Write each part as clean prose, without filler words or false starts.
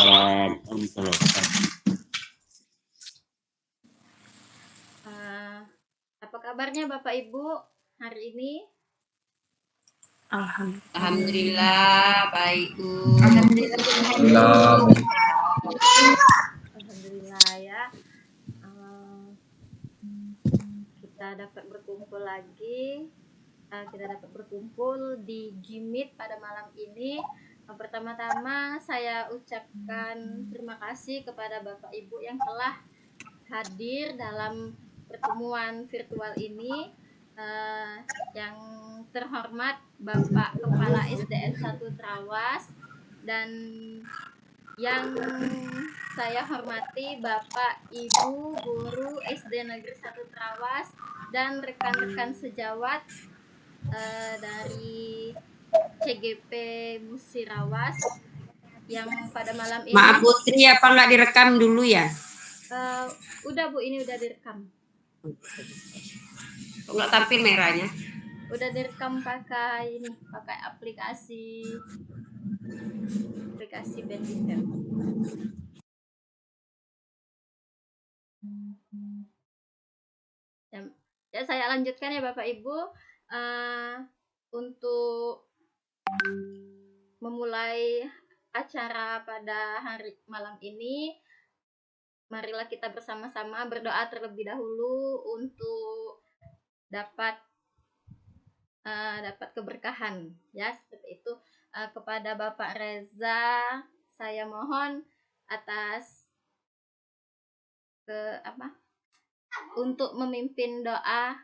Waalaikumsalam warahmatullahi wabarakatuh. Apa kabarnya Bapak Ibu hari ini? Alhamdulillah baik Bu. Alhamdulillah ya. Kita dapat berkumpul lagi. Kita dapat berkumpul di Gmeet pada malam ini. Pertama-tama saya ucapkan terima kasih kepada Bapak Ibu yang telah hadir dalam pertemuan virtual ini. Yang terhormat Bapak Kepala SDN 1 Trawas dan yang saya hormati Bapak Ibu Guru SD Negeri 1 Trawas dan rekan-rekan sejawat dari CGP Musirawas yang pada malam ini. Maaf Putri, apa nggak direkam dulu ya? Udah Bu, ini udah direkam. Nggak tampil merahnya? Udah direkam pakai aplikasi Bandicam. Ya saya lanjutkan ya Bapak Ibu. Untuk memulai acara pada hari malam ini, marilah kita bersama-sama berdoa terlebih dahulu untuk dapat keberkahan ya, seperti itu. Kepada Bapak Reza saya mohon atas untuk memimpin doa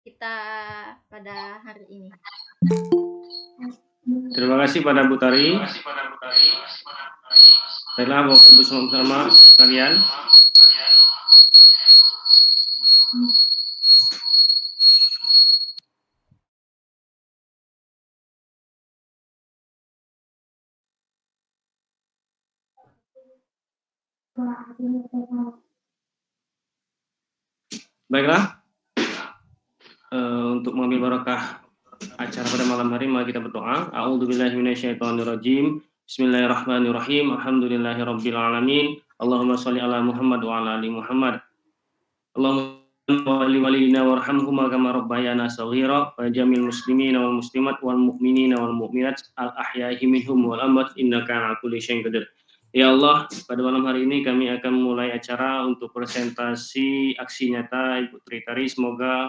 kita pada hari ini. Terima kasih pada Bu Tari. Baiklah Bapak Ibu sama sekalian. Baiklah, untuk mengambil barokah acara pada malam hari, mari kita berdoa. A'udzubillahi minasyaitonirrajim. Bismillahirrahmanirrahim. Alhamdulillahirabbil alamin. Allahumma shalli ala Muhammad wa ala ali Muhammad. Allahumma wali walidina warhamhuma kama rabbayana shaghira wa jamil muslimina wal muslimat wal mu'minina wal mu'minat al ahya'i minhum wal amwat innaka ala kulli syai'in qadir. Ya Allah, pada malam hari ini kami akan memulai acara untuk presentasi aksi nyata Ibu Tritari. Semoga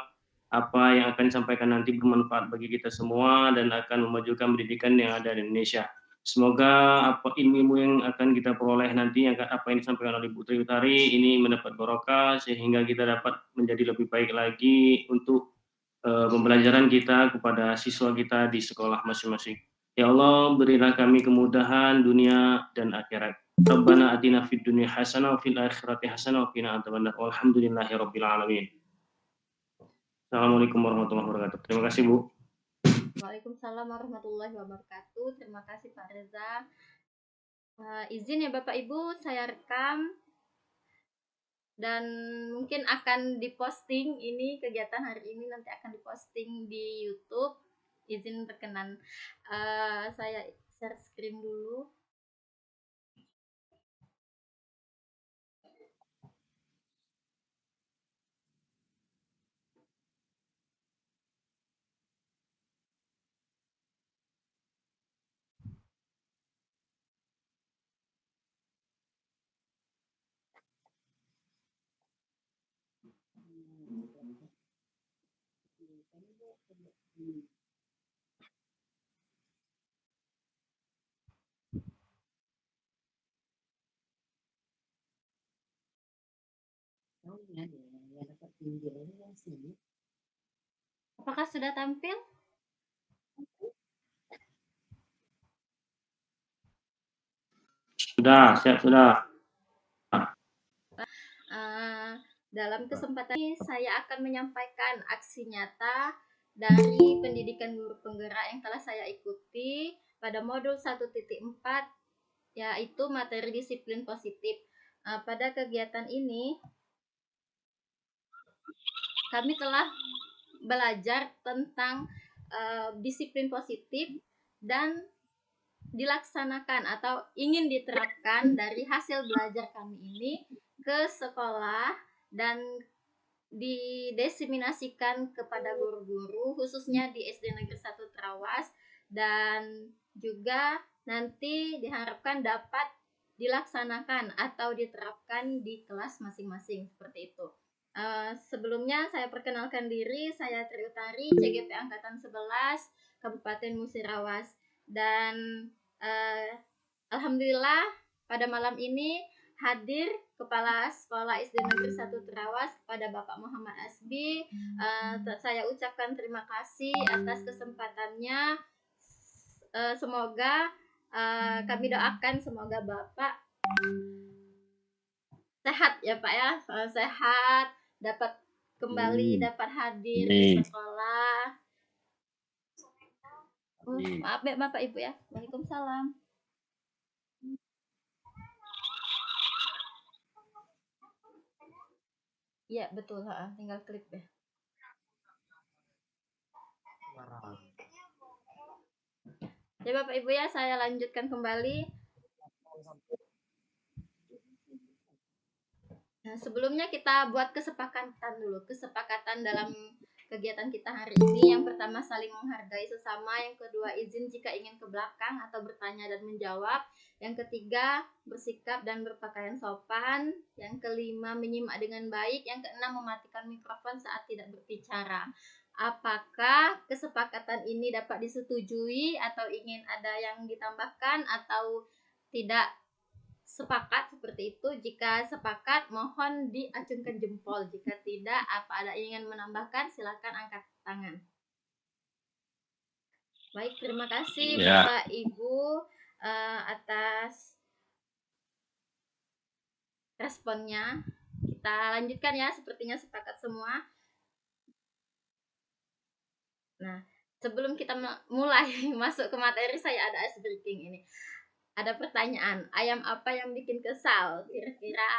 apa yang akan disampaikan nanti bermanfaat bagi kita semua dan akan memajukan pendidikan yang ada di Indonesia. Semoga apa ilmu yang akan kita peroleh nanti, apa yang disampaikan oleh Ibu Tritari ini mendapat barokah sehingga kita dapat menjadi lebih baik lagi untuk pembelajaran kita kepada siswa kita di sekolah masing-masing. Ya Allah, berilah kami kemudahan dunia dan akhirat. Rabbana atina fid dunya hasanah wa fil akhirati hasanah wa qina adzabannar. Walhamdulillahirabbil alamin. Assalamualaikum warahmatullahi wabarakatuh. Terima kasih Bu. Waalaikumsalam warahmatullahi wabarakatuh. Terima kasih Pak Reza. Izin ya Bapak Ibu, saya rekam dan mungkin akan diposting, ini kegiatan hari ini nanti akan diposting di YouTube. Izin berkenan saya share screen dulu. Apakah sudah tampil? Sudah, siap sudah. Dalam kesempatan ini saya akan menyampaikan aksi nyata dari pendidikan guru penggerak yang telah saya ikuti pada modul 1.4, yaitu materi disiplin positif. Pada kegiatan ini kami telah belajar tentang disiplin positif dan dilaksanakan atau ingin diterapkan dari hasil belajar kami ini ke sekolah dan didiseminasikan kepada guru-guru khususnya di SD Negeri 1 Trawas, dan juga nanti diharapkan dapat dilaksanakan atau diterapkan di kelas masing-masing seperti itu. Sebelumnya saya perkenalkan diri, saya Tri Utari, CGP Angkatan 11 Kabupaten Musirawas, dan alhamdulillah pada malam ini hadir Kepala Sekolah SD Negeri 1 Trawas pada Bapak Muhammad Asbi. Saya ucapkan terima kasih atas kesempatannya. Semoga kami doakan semoga Bapak sehat ya Pak ya, sehat, dapat kembali dapat hadir di sekolah. Maaf ya Bapak Ibu ya. Waalaikumsalam. Iya betul, tinggal klik deh. Ya Bapak Ibu ya, saya lanjutkan kembali. Nah, sebelumnya kita buat kesepakatan dulu. Kesepakatan dalam kegiatan kita hari ini. Yang pertama saling menghargai sesama. Yang kedua izin jika ingin ke belakang atau bertanya dan menjawab. Yang ketiga bersikap dan berpakaian sopan. Yang kelima menyimak dengan baik. Yang keenam mematikan mikrofon saat tidak berbicara. Apakah kesepakatan ini dapat disetujui atau ingin ada yang ditambahkan atau tidak sepakat seperti itu? Jika sepakat mohon diacungkan jempol, jika tidak apa ada ingin menambahkan silakan angkat tangan. Baik, terima kasih Bapak Ibu atas responnya. Kita lanjutkan ya, sepertinya sepakat semua. Nah, sebelum kita mulai masuk ke materi, saya ada ice breaking ini. Ada pertanyaan, ayam apa yang bikin kesal? Kira-kira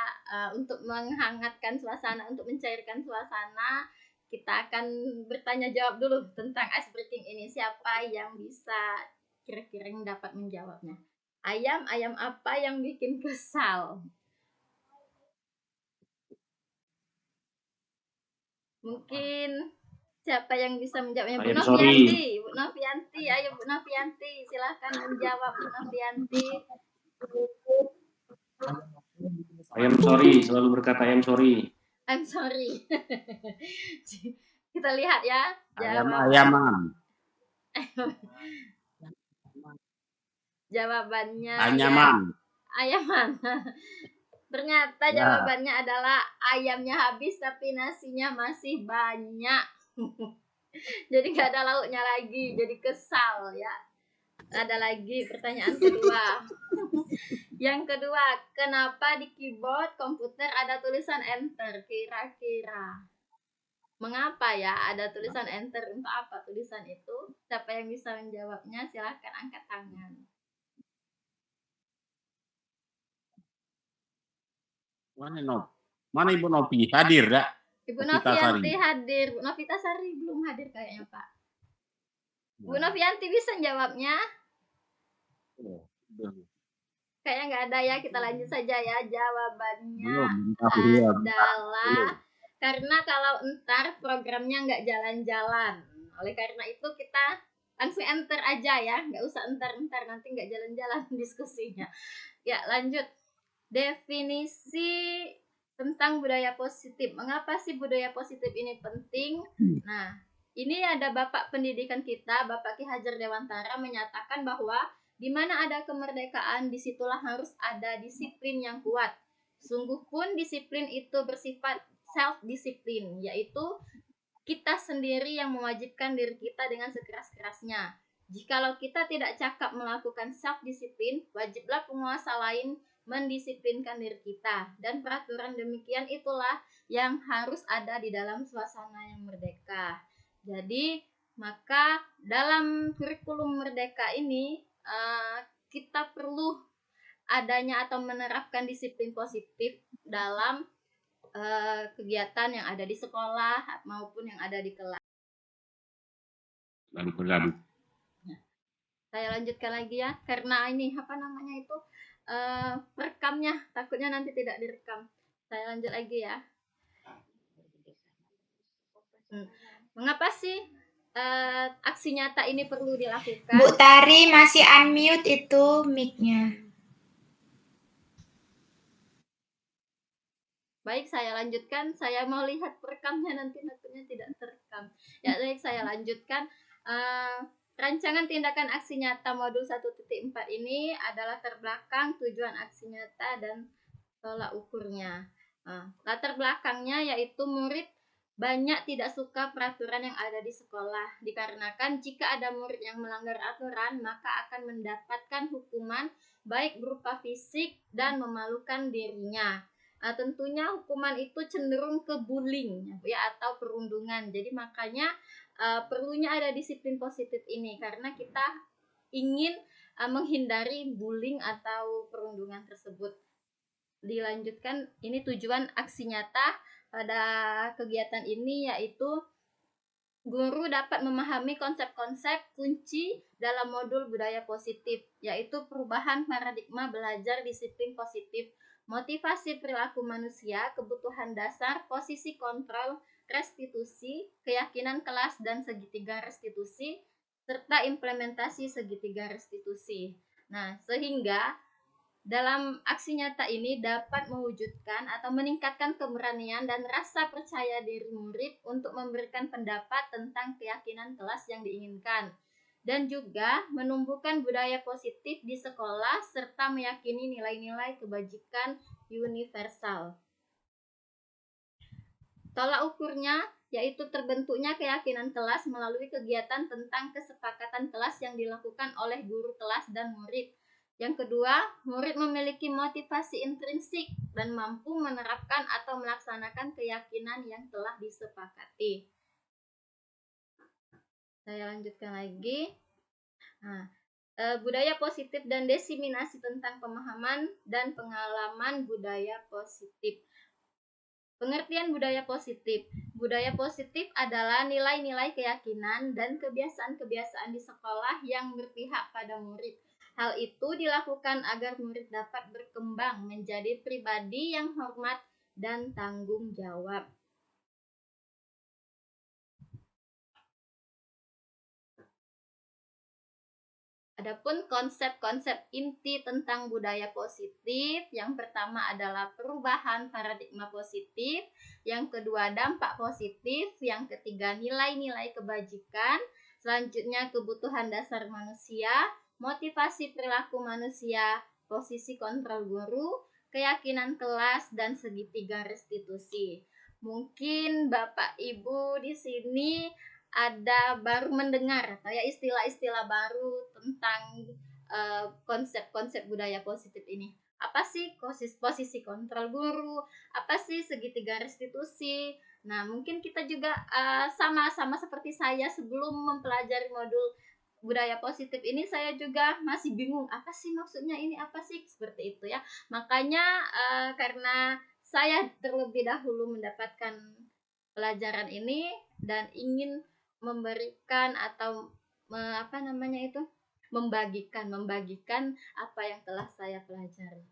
untuk menghangatkan suasana, untuk mencairkan suasana, kita akan bertanya jawab dulu tentang ice breaking ini. Siapa yang bisa kira-kira yang dapat menjawabnya? Ayam apa yang bikin kesal? Mungkin siapa yang bisa menjawabnya? Bu Novianti. Bu Novianti, ayo Bu Novianti, silahkan menjawab Bu Novianti. Ayam sorry, selalu berkata ayam sorry. I'm sorry. Kita lihat ya. Ayaman. Jawabannya Ayaman. Ayaman. Ternyata jawabannya adalah ayamnya habis tapi nasinya masih banyak. Jadi nggak ada lauknya lagi, jadi kesal ya. Ada lagi pertanyaan kedua. Yang kedua, kenapa di keyboard komputer ada tulisan enter? Kira-kira mengapa ya ada tulisan enter? Untuk apa tulisan itu? Siapa yang bisa menjawabnya? Silahkan angkat tangan. Mana Ibu Novi hadir ya? Ibu Novianti hadir. Bu Novitasari belum hadir kayaknya Pak. Bu Novianti bisa jawabnya? Kayaknya nggak ada ya. Kita lanjut saja ya. Jawabannya adalah karena kalau entar programnya nggak jalan-jalan. Oleh karena itu kita langsung enter aja ya. Nggak usah entar-entar, nanti nggak jalan-jalan diskusinya. Ya lanjut. Definisi tentang budaya positif. Mengapa sih budaya positif ini penting? Nah, ini ada Bapak pendidikan kita, Bapak Ki Hajar Dewantara menyatakan bahwa di mana ada kemerdekaan, disitulah harus ada disiplin yang kuat. Sungguh pun disiplin itu bersifat self-disiplin, yaitu kita sendiri yang mewajibkan diri kita dengan sekeras-kerasnya. Jikalau kita tidak cakap melakukan self-disiplin, wajiblah penguasa lain mendisiplinkan diri kita. Dan peraturan demikian itulah yang harus ada di dalam suasana yang merdeka. Jadi, maka dalam kurikulum merdeka ini, kita perlu adanya atau menerapkan disiplin positif dalam kegiatan yang ada di sekolah maupun yang ada di kelas. Saya lanjutkan lagi ya, karena ini apa namanya itu rekamnya takutnya nanti tidak direkam. Saya lanjut lagi ya. Mengapa sih aksi nyata ini perlu dilakukan? Bu Tari masih unmute itu mic-nya. Baik, saya lanjutkan. Saya mau lihat perekamnya, nanti takutnya tidak terekam. Ya, baik, saya lanjutkan. Rancangan tindakan aksi nyata modul 1.4 ini adalah terbelakang tujuan aksi nyata dan tolak ukurnya. Latar belakangnya yaitu murid banyak tidak suka peraturan yang ada di sekolah, dikarenakan jika ada murid yang melanggar aturan, maka akan mendapatkan hukuman baik berupa fisik dan memalukan dirinya. Tentunya hukuman itu cenderung ke bullying ya, atau perundungan. Jadi makanya perlunya ada disiplin positif ini, karena kita ingin menghindari bullying atau perundungan tersebut. Dilanjutkan, ini tujuan aksi nyata pada kegiatan ini yaitu guru dapat memahami konsep-konsep kunci dalam modul budaya positif, yaitu perubahan paradigma belajar disiplin positif, motivasi perilaku manusia, kebutuhan dasar, posisi kontrol, restitusi, keyakinan kelas dan segitiga restitusi, serta implementasi segitiga restitusi. Nah, sehingga dalam aksi nyata ini dapat mewujudkan atau meningkatkan keberanian dan rasa percaya diri murid untuk memberikan pendapat tentang keyakinan kelas yang diinginkan, dan juga menumbuhkan budaya positif di sekolah serta meyakini nilai-nilai kebajikan universal. Tolak ukurnya yaitu terbentuknya keyakinan kelas melalui kegiatan tentang kesepakatan kelas yang dilakukan oleh guru kelas dan murid. Yang kedua, murid memiliki motivasi intrinsik dan mampu menerapkan atau melaksanakan keyakinan yang telah disepakati. Saya lanjutkan lagi. Budaya positif dan diseminasi tentang pemahaman dan pengalaman budaya positif. Pengertian budaya positif. Budaya positif adalah nilai-nilai keyakinan dan kebiasaan-kebiasaan di sekolah yang berpihak pada murid. Hal itu dilakukan agar murid dapat berkembang menjadi pribadi yang hormat dan tanggung jawab. Adapun konsep-konsep inti tentang budaya positif, yang pertama adalah perubahan paradigma positif, yang kedua dampak positif, yang ketiga nilai-nilai kebajikan, selanjutnya kebutuhan dasar manusia, motivasi perilaku manusia, posisi kontrol guru, keyakinan kelas, dan segitiga restitusi. Mungkin Bapak Ibu di sini ada baru mendengar kayak istilah-istilah baru tentang konsep-konsep budaya positif ini. Apa sih posisi kontrol guru? Apa sih segitiga restitusi? Nah, mungkin kita juga sama-sama seperti saya sebelum mempelajari modul budaya positif ini, saya juga masih bingung apa sih maksudnya ini, apa sih, seperti itu ya. Makanya karena saya terlebih dahulu mendapatkan pelajaran ini dan ingin memberikan atau membagikan apa yang telah saya pelajari.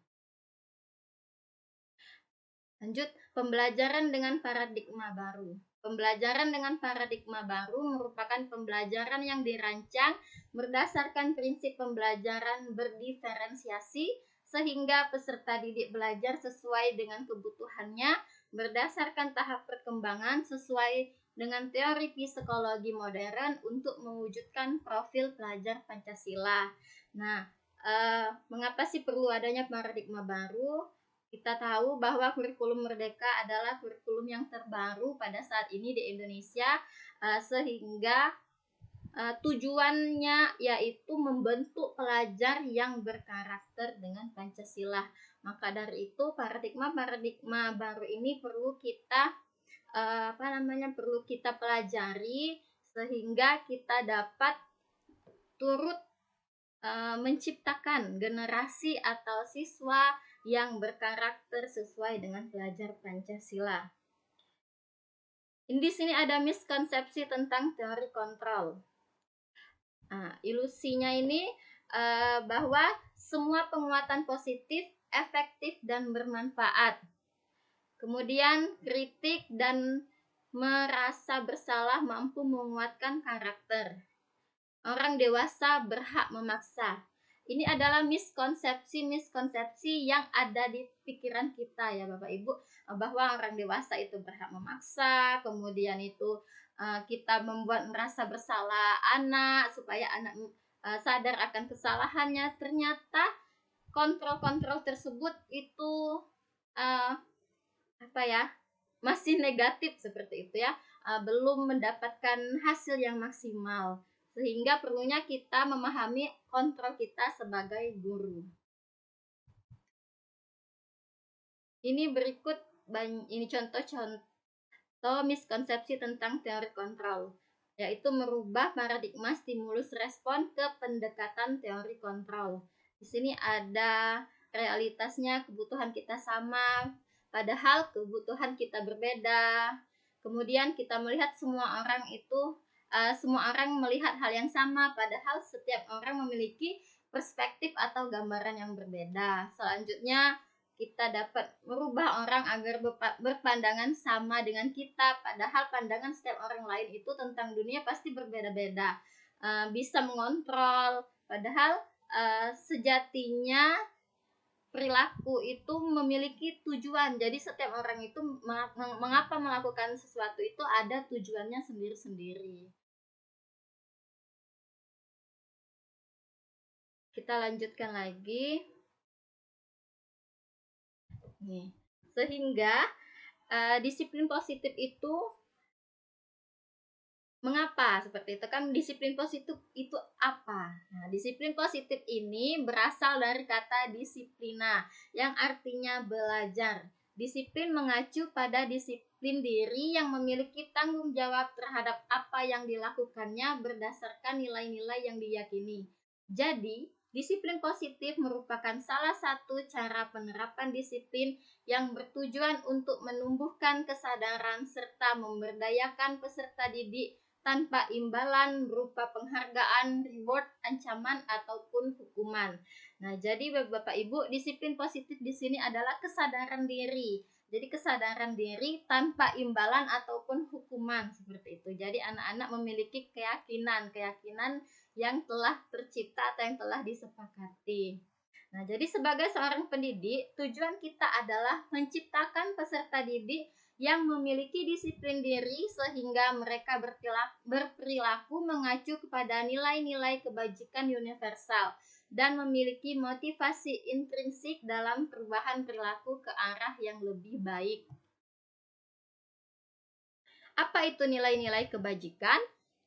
Lanjut, pembelajaran dengan paradigma baru. Pembelajaran dengan paradigma baru merupakan pembelajaran yang dirancang berdasarkan prinsip pembelajaran berdiferensiasi, sehingga peserta didik belajar sesuai dengan kebutuhannya berdasarkan tahap perkembangan sesuai dengan teori psikologi modern untuk mewujudkan profil pelajar Pancasila. Nah, mengapa sih perlu adanya paradigma baru? Kita tahu bahwa kurikulum Merdeka adalah kurikulum yang terbaru pada saat ini di Indonesia, sehingga tujuannya yaitu membentuk pelajar yang berkarakter dengan Pancasila. Maka dari itu paradigma baru ini perlu kita perlu kita pelajari sehingga kita dapat turut menciptakan generasi atau siswa yang berkarakter sesuai dengan pelajar Pancasila. Di sini ada miskonsepsi tentang teori kontrol. Nah, ilusinya ini bahwa semua penguatan positif efektif dan bermanfaat. Kemudian kritik dan merasa bersalah mampu menguatkan karakter. Orang dewasa berhak memaksa. Ini adalah miskonsepsi yang ada di pikiran kita ya Bapak Ibu, bahwa orang dewasa itu berhak memaksa, kemudian itu kita membuat merasa bersalah anak supaya anak sadar akan kesalahannya. Ternyata kontrol-kontrol tersebut itu uh, masih negatif seperti itu ya, belum mendapatkan hasil yang maksimal, sehingga perlunya kita memahami kontrol kita sebagai guru. Ini berikut ini contoh-contoh miskonsepsi tentang teori kontrol, yaitu merubah paradigma stimulus respon ke pendekatan teori kontrol. Di sini ada realitasnya, kebutuhan kita sama, padahal kebutuhan kita berbeda. Kemudian kita melihat semua orang melihat hal yang sama, padahal setiap orang memiliki perspektif atau gambaran yang berbeda. Selanjutnya, kita dapat merubah orang agar berpandangan sama dengan kita, padahal pandangan setiap orang lain itu tentang dunia pasti berbeda-beda. Bisa mengontrol, padahal sejatinya perilaku itu memiliki tujuan. Jadi setiap orang itu mengapa melakukan sesuatu itu ada tujuannya sendiri-sendiri. Kita lanjutkan lagi. Nih, sehingga disiplin positif itu mengapa seperti itu kan? Disiplin positif itu apa? Nah, disiplin positif ini berasal dari kata disiplina yang artinya belajar. Disiplin mengacu pada disiplin diri yang memiliki tanggung jawab terhadap apa yang dilakukannya berdasarkan nilai-nilai yang diyakini. Jadi, disiplin positif merupakan salah satu cara penerapan disiplin yang bertujuan untuk menumbuhkan kesadaran serta memberdayakan peserta didik tanpa imbalan berupa penghargaan, reward, ancaman, ataupun hukuman. Nah, jadi Bapak Ibu, disiplin positif di sini adalah kesadaran diri. Jadi kesadaran diri tanpa imbalan ataupun hukuman seperti itu. Jadi anak-anak memiliki keyakinan yang telah tercipta atau yang telah disepakati. Nah, jadi sebagai seorang pendidik, tujuan kita adalah menciptakan peserta didik yang memiliki disiplin diri sehingga mereka berperilaku mengacu kepada nilai-nilai kebajikan universal dan memiliki motivasi intrinsik dalam perubahan perilaku ke arah yang lebih baik. Apa itu nilai-nilai kebajikan?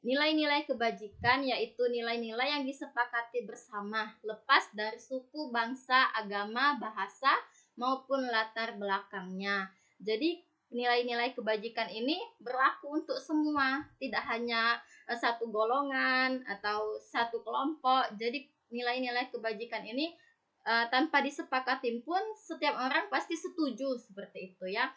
Nilai-nilai kebajikan yaitu nilai-nilai yang disepakati bersama, lepas dari suku, bangsa, agama, bahasa, maupun latar belakangnya. Jadi nilai-nilai kebajikan ini berlaku untuk semua, tidak hanya satu golongan atau satu kelompok. Jadi nilai-nilai kebajikan ini tanpa disepakati pun setiap orang pasti setuju seperti itu ya.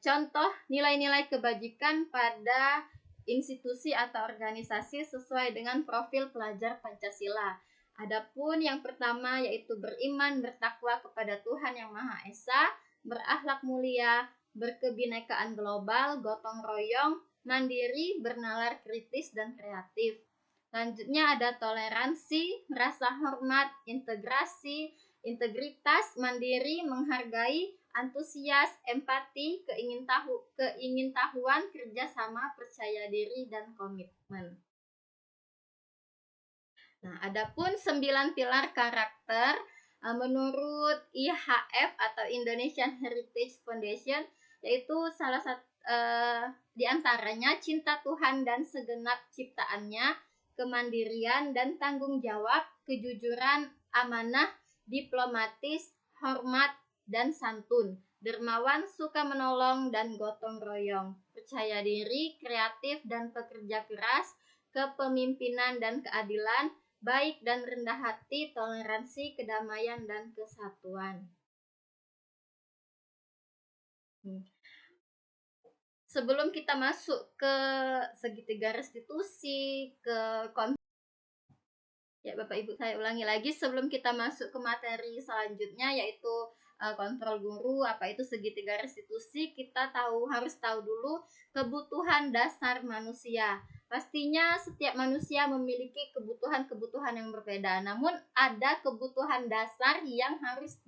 Contoh nilai-nilai kebajikan pada institusi atau organisasi sesuai dengan profil pelajar Pancasila. Adapun yang pertama yaitu beriman, bertakwa kepada Tuhan Yang Maha Esa, berakhlak mulia, berkebinekaan global, gotong royong, mandiri, bernalar kritis dan kreatif. Selanjutnya ada toleransi, rasa hormat, integrasi, integritas, mandiri, menghargai, antusias, empati, keingintahuan, kerjasama, percaya diri, dan komitmen. Nah, adapun 9 pilar karakter menurut IHF atau Indonesian Heritage Foundation, yaitu salah satu di antaranya cinta Tuhan dan segenap ciptaannya, kemandirian dan tanggung jawab, kejujuran, amanah, diplomatis, hormat, dan santun, dermawan, suka menolong, dan gotong royong, percaya diri, kreatif, dan pekerja keras, kepemimpinan dan keadilan, baik dan rendah hati, toleransi, kedamaian, dan kesatuan. Sebelum kita masuk ke segitiga restitusi, ke Ya, Bapak Ibu, saya ulangi lagi sebelum kita masuk ke materi selanjutnya, yaitu kontrol guru, apa itu segitiga restitusi. Kita harus tahu dulu kebutuhan dasar manusia. Pastinya setiap manusia memiliki kebutuhan-kebutuhan yang berbeda, namun ada kebutuhan dasar yang harus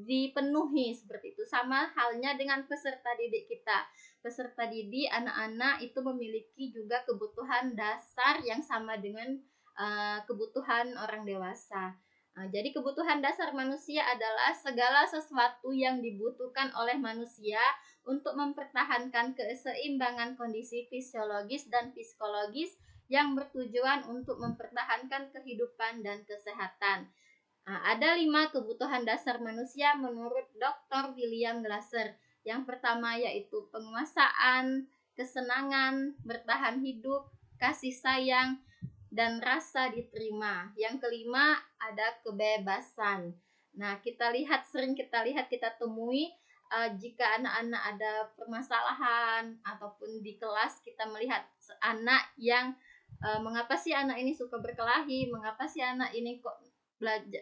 dipenuhi seperti itu. Sama halnya dengan peserta didik kita. Peserta didik anak-anak itu memiliki juga kebutuhan dasar yang sama dengan kebutuhan orang dewasa. Jadi kebutuhan dasar manusia adalah segala sesuatu yang dibutuhkan oleh manusia untuk mempertahankan keseimbangan kondisi fisiologis dan psikologis yang bertujuan untuk mempertahankan kehidupan dan kesehatan. Ada 5 kebutuhan dasar manusia menurut Dr. William Glasser. Yang pertama yaitu penguasaan, kesenangan, bertahan hidup, kasih sayang, dan rasa diterima. Yang kelima ada kebebasan. Nah, sering kita lihat, kita temui jika anak-anak ada permasalahan ataupun di kelas kita melihat anak yang mengapa sih anak ini suka berkelahi, mengapa sih anak ini kok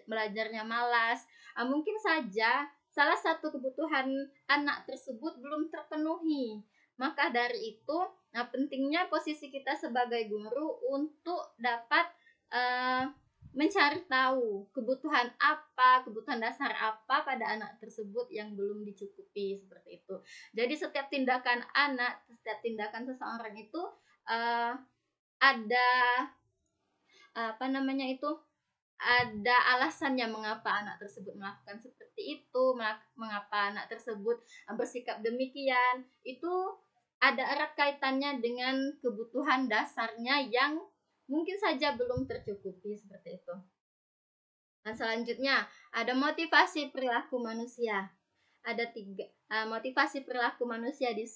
belajarnya malas. Mungkin saja salah satu kebutuhan anak tersebut belum terpenuhi. Maka dari itu, pentingnya posisi kita sebagai guru untuk dapat mencari tahu kebutuhan dasar apa pada anak tersebut yang belum dicukupi seperti itu. Jadi setiap tindakan seseorang itu ada ada alasannya mengapa anak tersebut melakukan seperti itu, mengapa anak tersebut bersikap demikian. Itu ada erat kaitannya dengan kebutuhan dasarnya yang mungkin saja belum tercukupi seperti itu. Nah, selanjutnya ada motivasi perilaku manusia. Ada 3 motivasi perilaku manusia di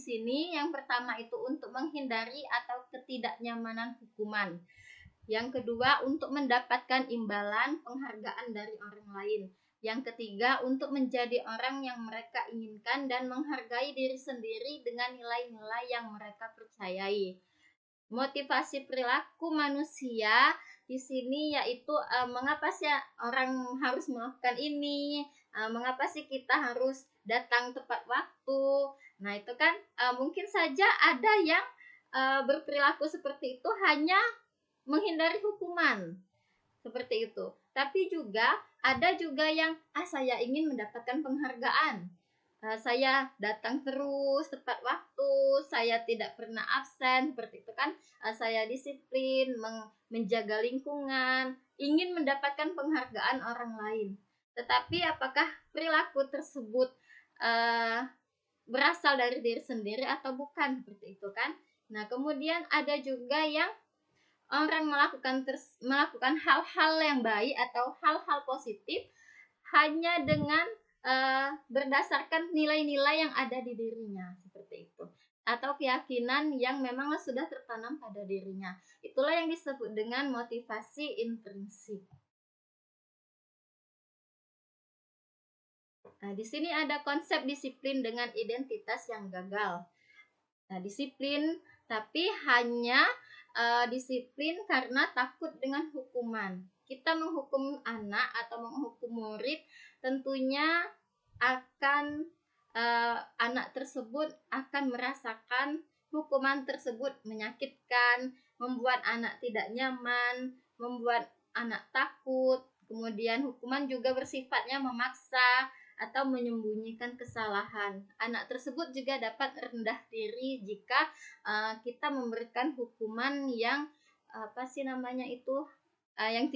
sini. Yang pertama itu untuk menghindari atau ketidaknyamanan hukuman. Yang kedua, untuk mendapatkan imbalan penghargaan dari orang lain. Yang ketiga, untuk menjadi orang yang mereka inginkan dan menghargai diri sendiri dengan nilai-nilai yang mereka percayai. Motivasi perilaku manusia di sini yaitu mengapa sih orang harus melakukan ini, mengapa sih kita harus datang tepat waktu. Nah, itu kan mungkin saja ada yang berperilaku seperti itu hanya menghindari hukuman seperti itu. Tapi ada juga yang saya ingin mendapatkan penghargaan. Saya datang terus tepat waktu, saya tidak pernah absen seperti itu kan. Saya disiplin, menjaga lingkungan, ingin mendapatkan penghargaan orang lain. Tetapi apakah perilaku tersebut berasal dari diri sendiri atau bukan seperti itu kan? Nah, kemudian ada juga yang orang melakukan hal-hal yang baik atau hal-hal positif hanya dengan berdasarkan nilai-nilai yang ada di dirinya seperti itu, atau keyakinan yang memang sudah tertanam pada dirinya. Itulah yang disebut dengan motivasi intrinsik. Nah, di sini ada konsep disiplin dengan identitas yang gagal. Nah, disiplin tapi hanya disiplin karena takut dengan hukuman. Kita menghukum anak atau menghukum murid, tentunya anak tersebut akan merasakan hukuman tersebut menyakitkan, membuat anak tidak nyaman, membuat anak takut. Kemudian hukuman juga bersifatnya memaksa atau menyembunyikan kesalahan. Anak tersebut juga dapat rendah diri jika kita memberikan hukuman yang yang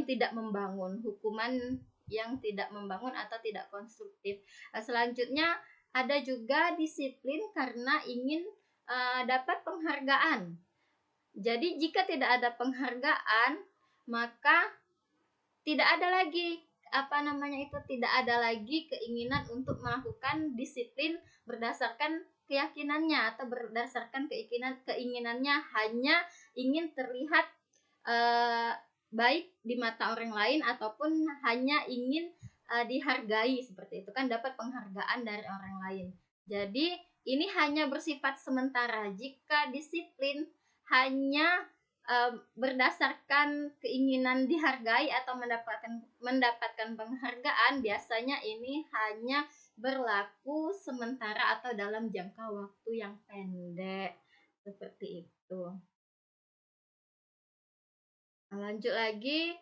tidak membangun, hukuman yang tidak membangun atau tidak konstruktif. Selanjutnya ada juga disiplin karena ingin dapat penghargaan. Jadi jika tidak ada penghargaan, maka tidak ada lagi keinginan untuk melakukan disiplin berdasarkan keyakinannya atau berdasarkan keinginannya hanya ingin terlihat baik di mata orang lain ataupun hanya ingin dihargai seperti itu kan, dapat penghargaan dari orang lain. Jadi ini hanya bersifat sementara. Jika disiplin hanya berdasarkan keinginan dihargai atau mendapatkan penghargaan, biasanya ini hanya berlaku sementara atau dalam jangka waktu yang pendek, seperti itu. Lanjut lagi,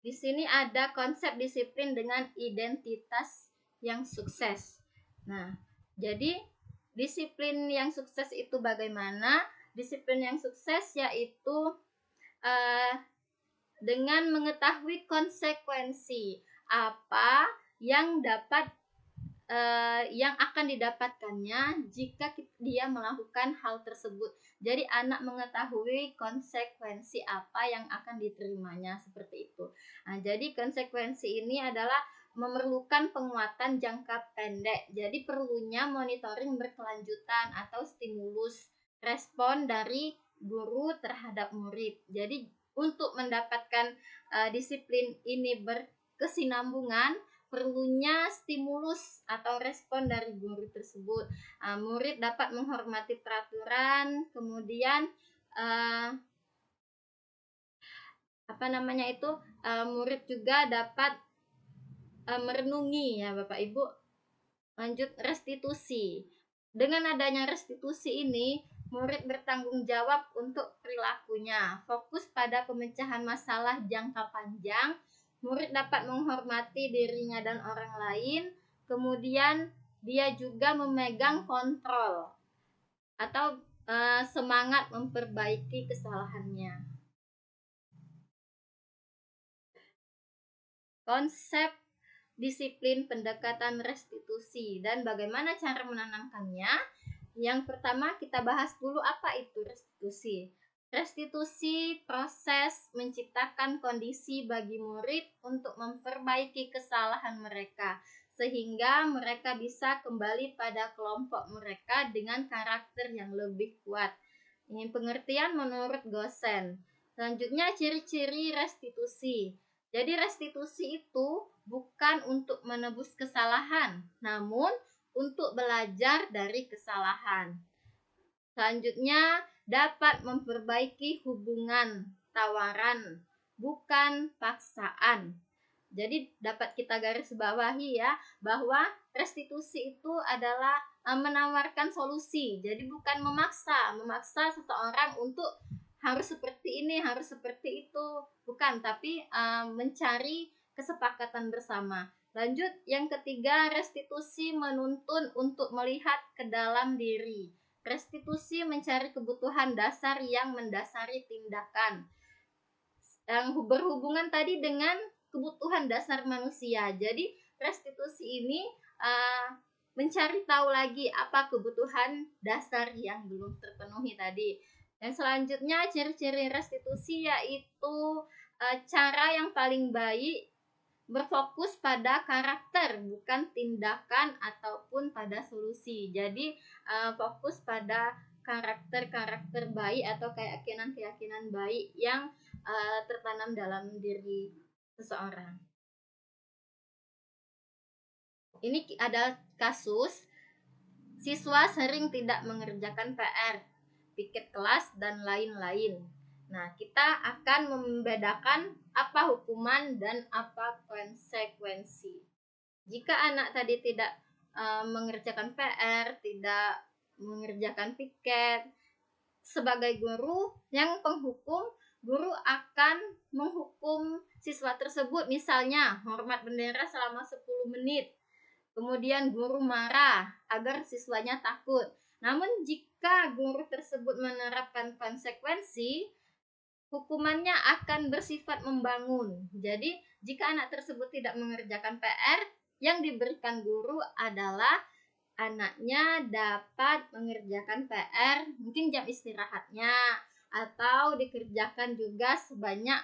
di sini ada konsep disiplin dengan identitas yang sukses. Nah, jadi disiplin yang sukses itu bagaimana? Disiplin yang sukses yaitu dengan mengetahui konsekuensi apa yang akan didapatkannya jika dia melakukan hal tersebut. Jadi anak mengetahui konsekuensi apa yang akan diterimanya, seperti itu. Nah, jadi konsekuensi ini adalah memerlukan penguatan jangka pendek. Jadi perlunya monitoring berkelanjutan atau stimulus respon dari guru terhadap murid. Jadi untuk mendapatkan disiplin ini berkesinambungan, perlunya stimulus atau respon dari guru tersebut. Murid dapat menghormati peraturan, kemudian murid juga dapat merenungi, ya Bapak Ibu. Lanjut, restitusi. Dengan adanya restitusi ini, murid bertanggung jawab untuk perilakunya, fokus pada pemecahan masalah jangka panjang. Murid dapat menghormati dirinya dan orang lain, kemudian dia juga memegang kontrol atau semangat memperbaiki kesalahannya. Konsep disiplin pendekatan restitusi dan bagaimana cara menanamkannya. Yang pertama kita bahas dulu apa itu restitusi. Restitusi proses menciptakan kondisi bagi murid untuk memperbaiki kesalahan mereka sehingga mereka bisa kembali pada kelompok mereka dengan karakter yang lebih kuat. Ini pengertian menurut Gosen. Selanjutnya ciri-ciri restitusi. Jadi restitusi itu bukan untuk menebus kesalahan, namun untuk belajar dari kesalahan. Selanjutnya, dapat memperbaiki hubungan tawaran, bukan paksaan. Jadi dapat kita garis bawahi ya, bahwa restitusi itu adalah menawarkan solusi. Jadi bukan memaksa seseorang untuk harus seperti ini, harus seperti itu. Bukan, tapi mencari kesepakatan bersama. Lanjut, yang ketiga, restitusi menuntun untuk melihat ke dalam diri. Restitusi mencari kebutuhan dasar yang mendasari tindakan. Yang berhubungan tadi dengan kebutuhan dasar manusia. Jadi restitusi ini mencari tahu lagi apa kebutuhan dasar yang belum terpenuhi tadi. Dan selanjutnya ciri-ciri restitusi yaitu cara yang paling baik berfokus pada karakter, bukan tindakan ataupun pada solusi. Jadi fokus pada karakter baik atau keyakinan baik yang tertanam dalam diri seseorang. Ini ada kasus siswa sering tidak mengerjakan PR, piket kelas, dan lain-lain. Nah, kita akan membedakan apa hukuman dan apa konsekuensi. Jika anak tadi tidak mengerjakan PR, tidak mengerjakan piket, sebagai guru yang penghukum, guru akan menghukum siswa tersebut, misalnya hormat bendera selama 10 menit. Kemudian guru marah agar siswanya takut. Namun jika guru tersebut menerapkan konsekuensi, hukumannya akan bersifat membangun. Jadi, jika anak tersebut tidak mengerjakan PR, yang diberikan guru adalah anaknya dapat mengerjakan PR, mungkin jam istirahatnya, atau dikerjakan juga sebanyak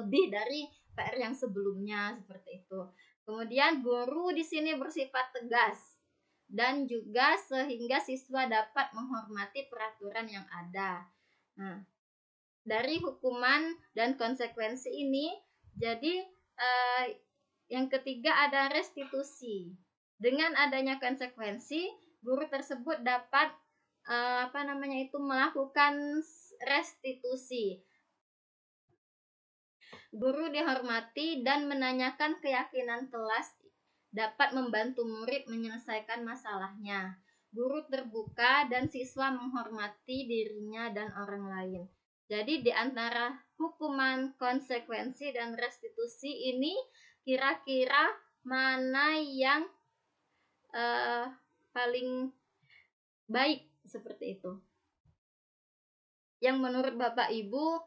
lebih dari PR yang sebelumnya, seperti itu. Kemudian guru di sini bersifat tegas dan juga sehingga siswa dapat menghormati peraturan yang ada. Nah, dari hukuman dan konsekuensi ini, jadi yang ketiga ada restitusi. Dengan adanya konsekuensi, guru tersebut dapat melakukan restitusi. Guru dihormati dan menanyakan keyakinan kelas dapat membantu murid menyelesaikan masalahnya. Guru terbuka dan siswa menghormati dirinya dan orang lain. Jadi di antara hukuman, konsekuensi, dan restitusi ini kira-kira mana yang paling baik seperti itu? Yang menurut Bapak Ibu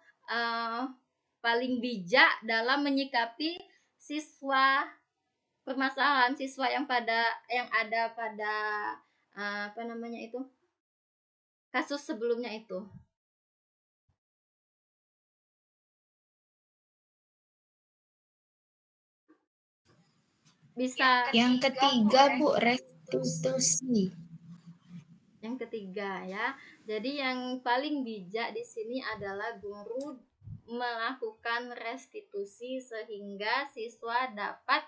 paling bijak dalam menyikapi permasalahan siswa yang ada pada kasus sebelumnya itu. Bisa Yang ketiga, Bu, restitusi. yang ketiga ya. Jadi yang paling bijak di sini adalah guru melakukan restitusi sehingga siswa dapat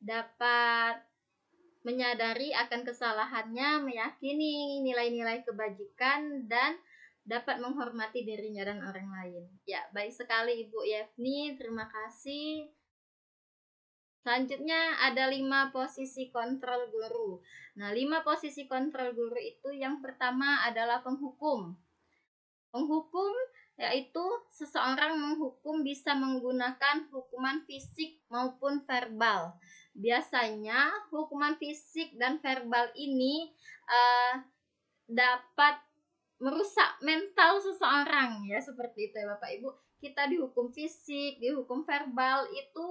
dapat menyadari akan kesalahannya, meyakini nilai-nilai kebajikan, dan dapat menghormati dirinya dan orang lain. Ya, baik sekali Ibu Yevni, terima kasih. Selanjutnya ada 5 posisi kontrol guru. Nah, 5 posisi kontrol guru itu yang pertama adalah penghukum. Penghukum yaitu seseorang menghukum bisa menggunakan hukuman fisik maupun verbal. Biasanya hukuman fisik dan verbal ini dapat merusak mental seseorang ya, seperti itu ya Bapak Ibu. Kita dihukum fisik, dihukum verbal itu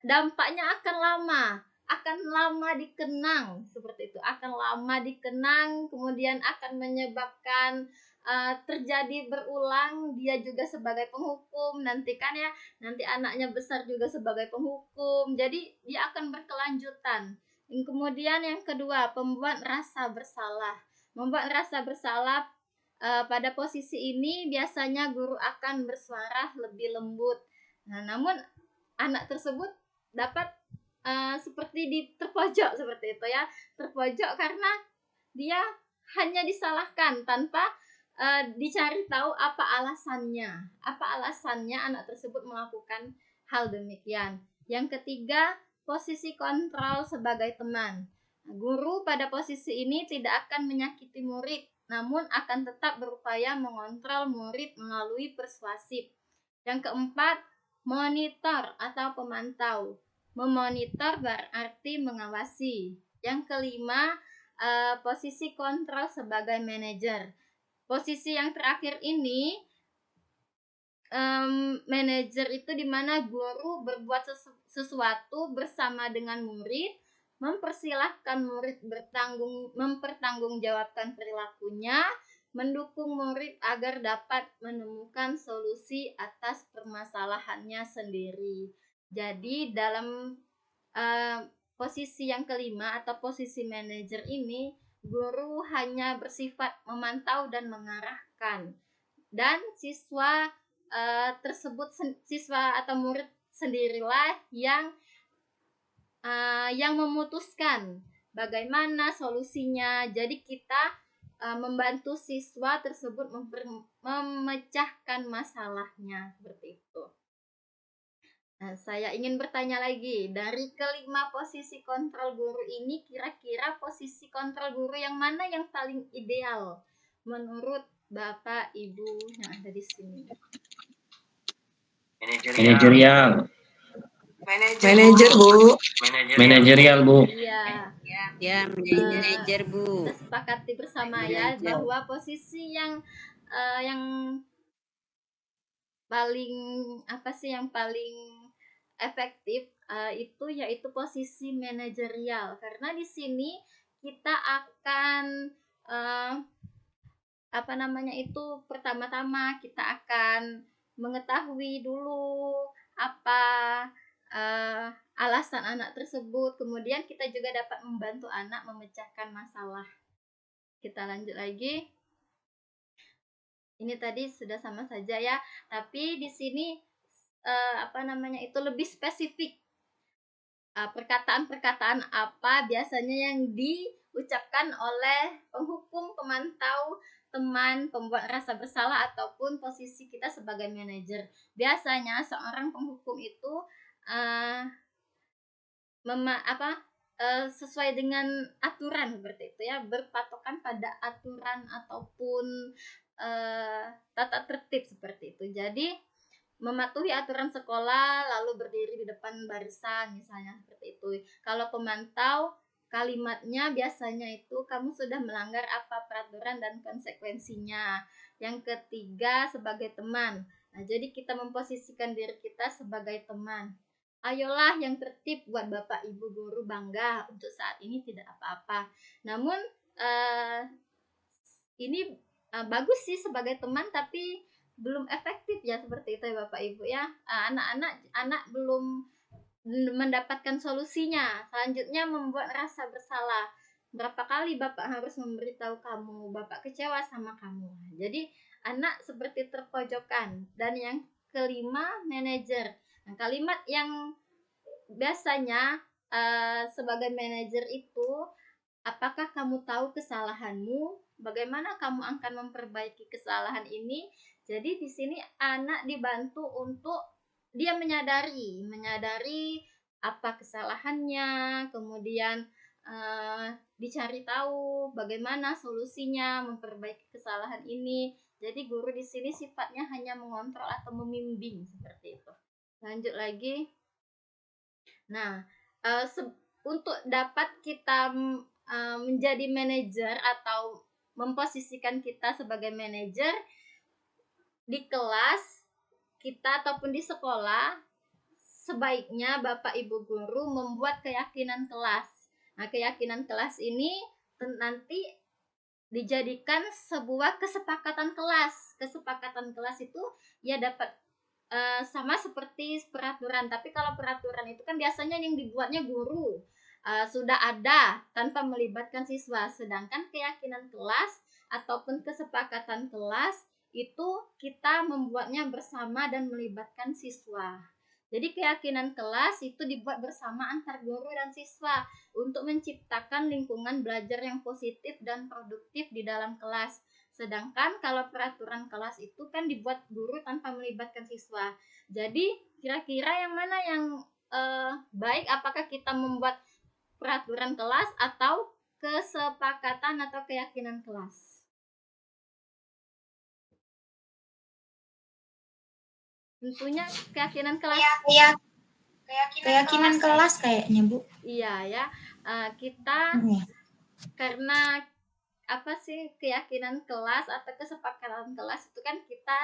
dampaknya akan lama dikenang, seperti itu, akan lama dikenang, kemudian akan menyebabkan terjadi berulang. Dia juga sebagai penghukum, nanti anaknya besar juga sebagai penghukum, jadi dia akan berkelanjutan. Kemudian yang kedua, membuat rasa bersalah. Pada posisi ini biasanya guru akan bersuara lebih lembut. Nah, namun anak tersebut dapat seperti terpojok, seperti itu ya, terpojok karena dia hanya disalahkan tanpa dicari tahu apa alasannya anak tersebut melakukan hal demikian. Yang ketiga, posisi kontrol sebagai teman. Guru pada posisi ini tidak akan menyakiti murid, namun akan tetap berupaya mengontrol murid melalui persuasif. Yang keempat, monitor atau pemantau. Memonitor berarti mengawasi. Yang kelima, posisi kontrol sebagai manajer. Posisi yang terakhir ini, manajer itu dimana guru berbuat sesuatu bersama dengan murid, mempersilahkan murid mempertanggungjawabkan perilakunya, mendukung murid agar dapat menemukan solusi atas permasalahannya sendiri. Jadi dalam posisi yang kelima atau posisi manajer ini, guru hanya bersifat memantau dan mengarahkan, dan siswa atau murid sendirilah yang memutuskan bagaimana solusinya. Jadi kita membantu siswa tersebut memecahkan masalahnya, seperti itu. Nah, saya ingin bertanya lagi, dari kelima posisi kontrol guru ini, kira-kira posisi kontrol guru yang mana yang paling ideal menurut Bapak Ibu yang ada di sini? Manajerial. Manajer, Bu. Manajerial, Bu. Iya. Ya, manajer, Bu. Kita sepakati bersama ya bahwa posisi yang paling efektif itu yaitu posisi manajerial, karena di sini kita akan pertama-tama kita akan mengetahui dulu apa alasan anak tersebut, kemudian kita juga dapat membantu anak memecahkan masalah. Kita lanjut lagi. Ini tadi sudah sama saja ya, tapi di sini lebih spesifik. Perkataan-perkataan apa biasanya yang diucapkan oleh penghukum, pemantau teman, pembuat rasa bersalah, ataupun posisi kita sebagai manajer. Biasanya seorang penghukum itu uh, sesuai dengan aturan seperti itu ya, berpatokan pada aturan ataupun tata tertib seperti itu. Jadi mematuhi aturan sekolah, lalu berdiri di depan barisan misalnya seperti itu. Kalau pemantau, kalimatnya biasanya itu kamu sudah melanggar apa peraturan dan konsekuensinya. Yang ketiga, sebagai teman. Nah, jadi kita memposisikan diri kita sebagai teman. Ayolah yang tertib, buat Bapak Ibu guru bangga. Untuk saat ini tidak apa-apa. Namun ini bagus sih sebagai teman, tapi belum efektif ya seperti itu ya Bapak Ibu ya. Anak belum mendapatkan solusinya. Selanjutnya, membuat rasa bersalah. Berapa kali Bapak harus memberitahu kamu, Bapak kecewa sama kamu. Jadi anak seperti terpojokan. Dan yang kelima, manajer. Nah, kalimat yang biasanya sebagai manajer itu, apakah kamu tahu kesalahanmu? Bagaimana kamu akan memperbaiki kesalahan ini? Jadi di sini anak dibantu untuk dia menyadari apa kesalahannya, kemudian dicari tahu bagaimana solusinya memperbaiki kesalahan ini. Jadi guru di sini sifatnya hanya mengontrol atau membimbing seperti itu. Lanjut lagi. Nah, untuk dapat kita menjadi manajer atau memposisikan kita sebagai manajer di kelas kita ataupun di sekolah, sebaiknya Bapak Ibu guru membuat keyakinan kelas. Nah, keyakinan kelas ini nanti dijadikan sebuah kesepakatan kelas. Kesepakatan kelas itu ya dapat sama seperti peraturan, tapi kalau peraturan itu kan biasanya yang dibuatnya guru, sudah ada tanpa melibatkan siswa. Sedangkan keyakinan kelas ataupun kesepakatan kelas itu kita membuatnya bersama dan melibatkan siswa. Jadi keyakinan kelas itu dibuat bersama antar guru dan siswa untuk menciptakan lingkungan belajar yang positif dan produktif di dalam kelas. Sedangkan kalau peraturan kelas itu kan dibuat guru tanpa melibatkan siswa. Jadi kira-kira yang mana yang baik, apakah kita membuat peraturan kelas atau kesepakatan atau keyakinan kelas? Tentunya keyakinan kelas. Keyakinan kelas kayaknya, Bu. Iya ya, kita karena apa sih keyakinan kelas atau kesepakatan kelas itu kan kita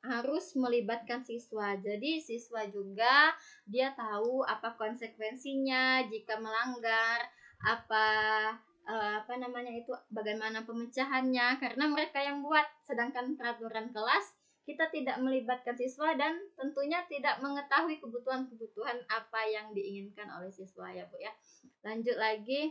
harus melibatkan siswa. Jadi siswa juga dia tahu apa konsekuensinya jika melanggar, apa namanya itu, bagaimana pemecahannya, karena mereka yang buat. Sedangkan peraturan kelas kita tidak melibatkan siswa dan tentunya tidak mengetahui kebutuhan apa yang diinginkan oleh siswa ya Bu ya. Lanjut lagi.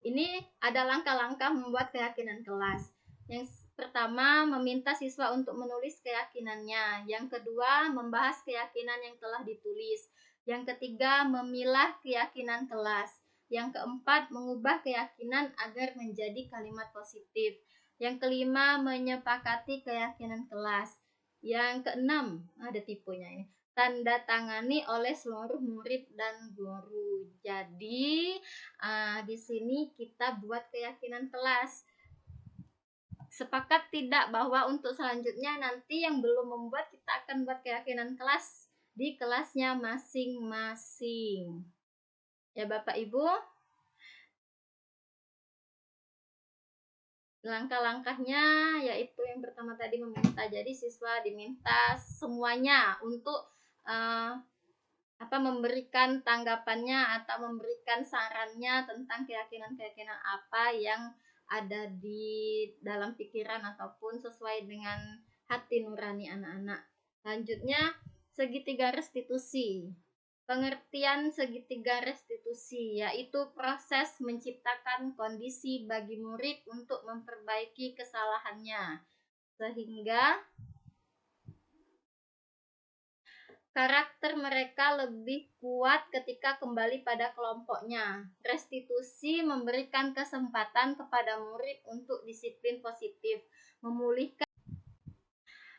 Ini ada langkah-langkah membuat keyakinan kelas. Yang pertama, meminta siswa untuk menulis keyakinannya. Yang kedua, membahas keyakinan yang telah ditulis. Yang ketiga, memilah keyakinan kelas. Yang keempat, mengubah keyakinan agar menjadi kalimat positif. Yang kelima, menyepakati keyakinan kelas. Yang keenam, ada tipenya ini, tanda tangani oleh seluruh murid dan guru. Jadi di sini kita buat keyakinan kelas. Sepakat tidak bahwa untuk selanjutnya nanti yang belum membuat, kita akan buat keyakinan kelas di kelasnya masing-masing. Ya Bapak Ibu. Langkah-langkahnya yaitu yang pertama tadi meminta. Jadi siswa diminta semuanya untuk memberikan tanggapannya atau memberikan sarannya tentang keyakinan-keyakinan apa yang ada di dalam pikiran ataupun sesuai dengan hati nurani anak-anak. Lanjutnya, segitiga restitusi. Pengertian segitiga restitusi yaitu proses menciptakan kondisi bagi murid untuk memperbaiki kesalahannya, sehingga karakter mereka lebih kuat ketika kembali pada kelompoknya. Restitusi memberikan kesempatan kepada murid untuk disiplin positif, memulihkan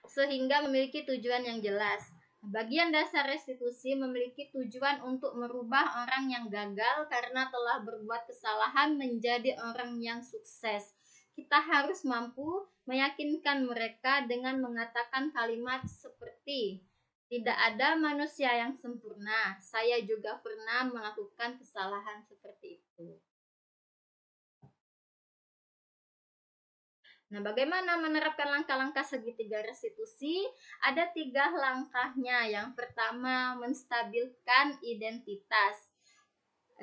sehingga memiliki tujuan yang jelas. Bagian dasar restitusi memiliki tujuan untuk merubah orang yang gagal karena telah berbuat kesalahan menjadi orang yang sukses. Kita harus mampu meyakinkan mereka dengan mengatakan kalimat seperti, "Tidak ada manusia yang sempurna. Saya juga pernah melakukan kesalahan seperti itu." Nah, bagaimana menerapkan langkah-langkah segitiga restitusi? Ada 3 langkahnya. Yang pertama, menstabilkan identitas.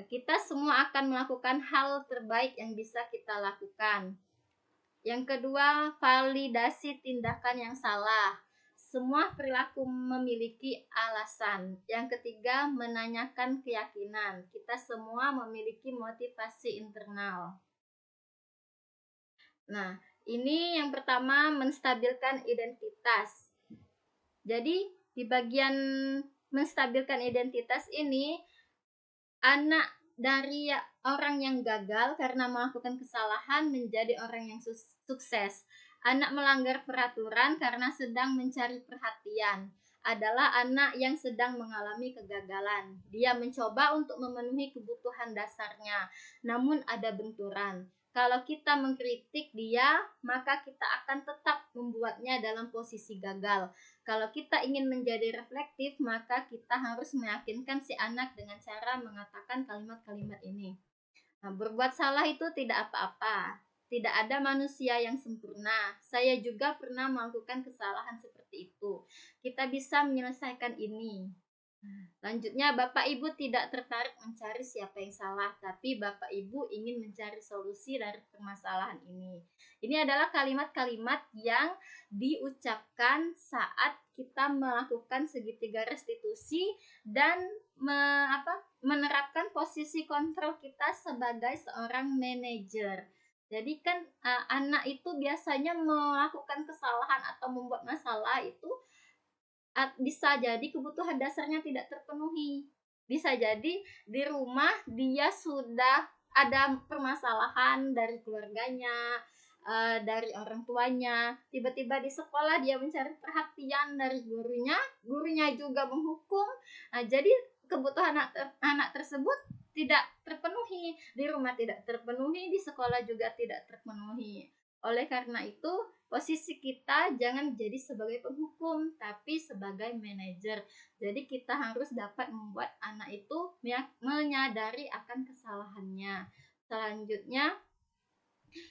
Kita semua akan melakukan hal terbaik yang bisa kita lakukan. Yang kedua, validasi tindakan yang salah. Semua perilaku memiliki alasan. Yang ketiga, menanyakan keyakinan. Kita semua memiliki motivasi internal. Nah, ini yang pertama, menstabilkan identitas. Jadi, di bagian menstabilkan identitas ini, anak dari orang yang gagal karena melakukan kesalahan menjadi orang yang sukses. Anak melanggar peraturan karena sedang mencari perhatian adalah anak yang sedang mengalami kegagalan. Dia mencoba untuk memenuhi kebutuhan dasarnya, namun ada benturan. Kalau kita mengkritik dia, maka kita akan tetap membuatnya dalam posisi gagal. Kalau kita ingin menjadi reflektif, maka kita harus meyakinkan si anak dengan cara mengatakan kalimat-kalimat ini. Nah, berbuat salah itu tidak apa-apa. Tidak ada manusia yang sempurna. Saya juga pernah melakukan kesalahan seperti itu. Kita bisa menyelesaikan ini. Lanjutnya, Bapak Ibu tidak tertarik mencari siapa yang salah, tapi Bapak Ibu ingin mencari solusi dari permasalahan ini. Ini adalah kalimat-kalimat yang diucapkan saat kita melakukan segitiga restitusi dan menerapkan posisi kontrol kita sebagai seorang manajer. Jadi kan anak itu biasanya melakukan kesalahan atau membuat masalah itu bisa jadi kebutuhan dasarnya tidak terpenuhi. Bisa jadi di rumah dia sudah ada permasalahan dari keluarganya, dari orang tuanya. Tiba-tiba di sekolah dia mencari perhatian dari gurunya, gurunya juga menghukum. Jadi kebutuhan anak tersebut tidak terpenuhi, di rumah tidak terpenuhi, di sekolah juga tidak terpenuhi. Oleh karena itu, posisi kita jangan jadi sebagai penghukum, tapi sebagai manajer. Jadi kita harus dapat membuat anak itu menyadari akan kesalahannya. Selanjutnya,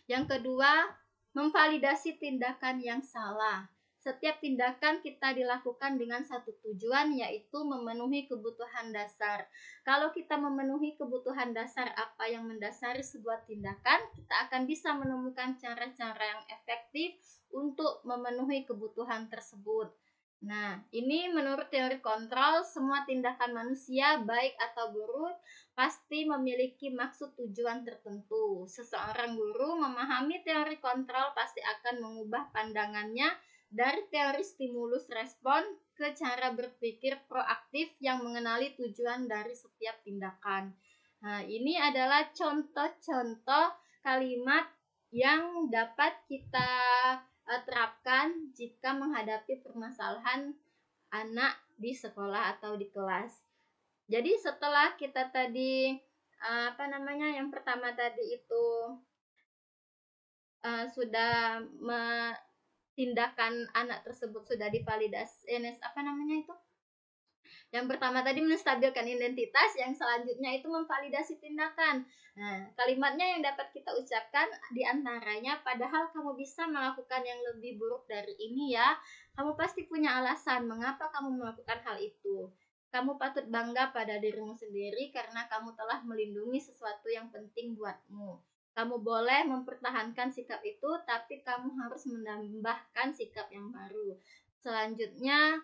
yang kedua, memvalidasi tindakan yang salah. Setiap tindakan kita dilakukan dengan satu tujuan, yaitu memenuhi kebutuhan dasar. Kalau kita memenuhi kebutuhan dasar apa yang mendasari sebuah tindakan, kita akan bisa menemukan cara-cara yang efektif untuk memenuhi kebutuhan tersebut. Nah, ini menurut teori kontrol, semua tindakan manusia, baik atau buruk, pasti memiliki maksud tujuan tertentu. Seseorang guru memahami teori kontrol pasti akan mengubah pandangannya dari teori stimulus respon ke cara berpikir proaktif yang mengenali tujuan dari setiap tindakan. Nah, ini adalah contoh-contoh kalimat yang dapat kita terapkan jika menghadapi permasalahan anak di sekolah atau di kelas. Jadi setelah kita tadi yang pertama tadi itu sudah tindakan anak tersebut sudah divalidasi, yang pertama tadi menstabilkan identitas, yang selanjutnya itu memvalidasi tindakan. Nah, kalimatnya yang dapat kita ucapkan diantaranya, padahal kamu bisa melakukan yang lebih buruk dari ini ya. Kamu pasti punya alasan mengapa kamu melakukan hal itu. Kamu patut bangga pada dirimu sendiri karena kamu telah melindungi sesuatu yang penting buatmu. Kamu boleh mempertahankan sikap itu, tapi kamu harus menambahkan sikap yang baru. Selanjutnya,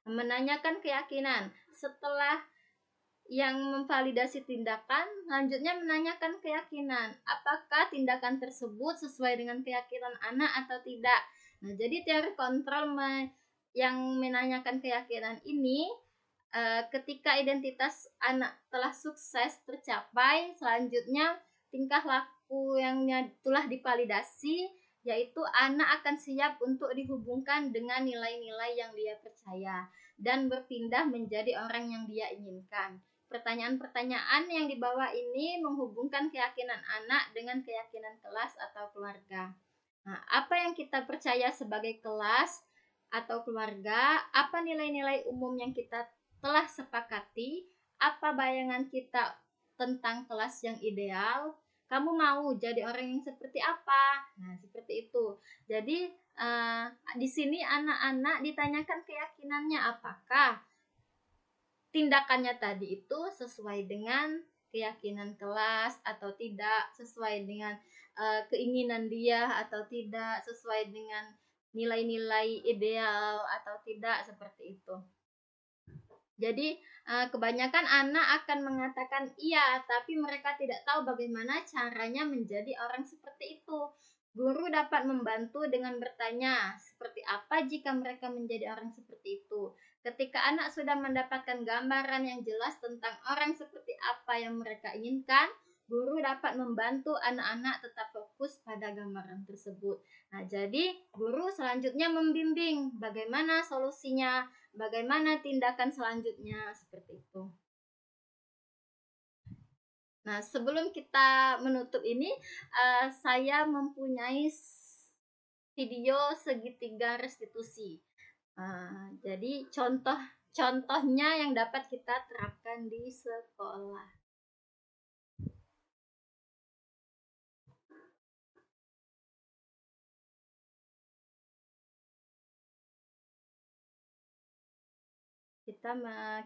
menanyakan keyakinan. Setelah yang memvalidasi tindakan, lanjutnya menanyakan keyakinan. Apakah tindakan tersebut sesuai dengan keyakinan anak atau tidak? Nah, jadi teori kontrol yang menanyakan keyakinan ini, ketika identitas anak telah sukses tercapai, selanjutnya tingkah laku yang telah divalidasi, yaitu anak akan siap untuk dihubungkan dengan nilai-nilai yang dia percaya dan berpindah menjadi orang yang dia inginkan. Pertanyaan-pertanyaan yang di bawah ini menghubungkan keyakinan anak dengan keyakinan kelas atau keluarga. Nah, apa yang kita percaya sebagai kelas atau keluarga? Apa nilai-nilai umum yang kita telah sepakati? Apa bayangan kita tentang kelas yang ideal? Kamu mau jadi orang yang seperti apa? Nah, seperti itu. Jadi, di sini anak-anak ditanyakan keyakinannya, apakah tindakannya tadi itu sesuai dengan keyakinan kelas atau tidak, sesuai dengan keinginan dia atau tidak, sesuai dengan nilai-nilai ideal atau tidak, seperti itu. Jadi kebanyakan anak akan mengatakan iya, tapi mereka tidak tahu bagaimana caranya menjadi orang seperti itu. Guru dapat membantu dengan bertanya, seperti apa jika mereka menjadi orang seperti itu. Ketika anak sudah mendapatkan gambaran yang jelas tentang orang seperti apa yang mereka inginkan, guru dapat membantu anak-anak tetap fokus pada gambaran tersebut. Nah, jadi guru selanjutnya membimbing bagaimana solusinya, bagaimana tindakan selanjutnya, seperti itu. Nah, sebelum kita menutup ini, saya mempunyai video segitiga restitusi. Jadi contohnya yang dapat kita terapkan di sekolah.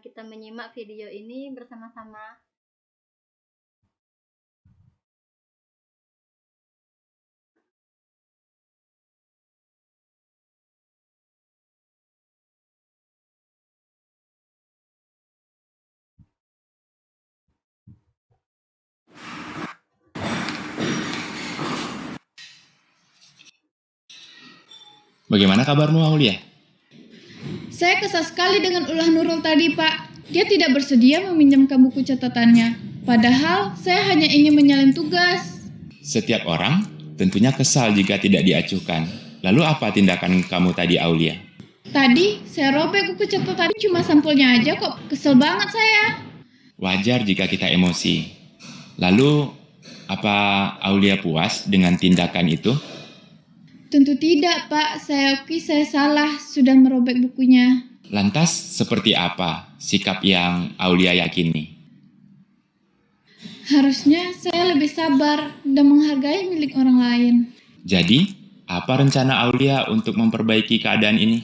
Kita menyimak video ini bersama-sama. Bagaimana kabarmu, Aulia? Saya kesal sekali dengan ulah Nurul tadi, Pak. Dia tidak bersedia meminjamkan buku catatannya. Padahal saya hanya ingin menyalin tugas. Setiap orang tentunya kesal jika tidak diacuhkan. Lalu apa tindakan kamu tadi, Aulia? Tadi saya robek buku catatan, cuma sampulnya aja kok. Kesel banget saya. Wajar jika kita emosi. Lalu, apa Aulia puas dengan tindakan itu? Tentu tidak, Pak. Saya akui saya salah sudah merobek bukunya. Lantas, seperti apa sikap yang Aulia yakini? Harusnya saya lebih sabar dan menghargai milik orang lain. Jadi, apa rencana Aulia untuk memperbaiki keadaan ini?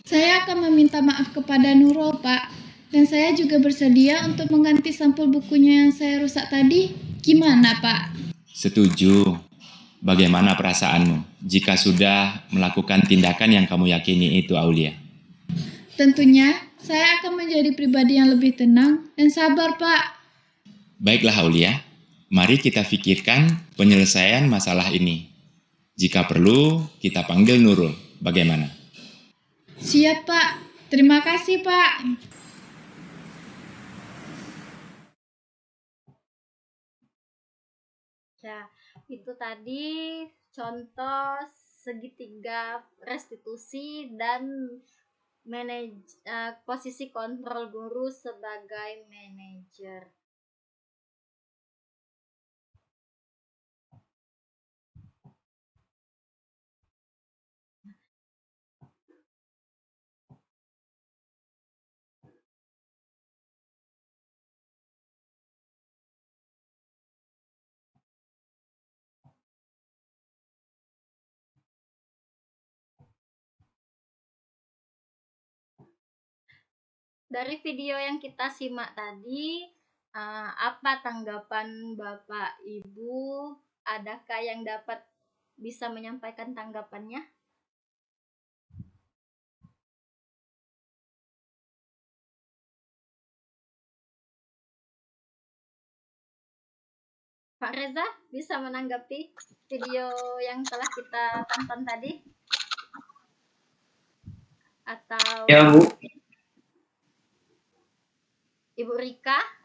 Saya akan meminta maaf kepada Nurul, Pak. Dan saya juga bersedia untuk mengganti sampul bukunya yang saya rusak tadi. Gimana, Pak? Setuju. Bagaimana perasaanmu jika sudah melakukan tindakan yang kamu yakini itu, Aulia? Tentunya, saya akan menjadi pribadi yang lebih tenang dan sabar, Pak. Baiklah, Aulia. Mari kita pikirkan penyelesaian masalah ini. Jika perlu, kita panggil Nurul. Bagaimana? Siap, Pak. Terima kasih, Pak. Nah, itu tadi contoh segitiga restitusi dan posisi kontrol guru sebagai manajer. Dari video yang kita simak tadi, apa tanggapan Bapak Ibu? Adakah yang dapat bisa menyampaikan tanggapannya? Pak Reza bisa menanggapi video yang telah kita tonton tadi? atau Ya, Bu. Ibu Rika?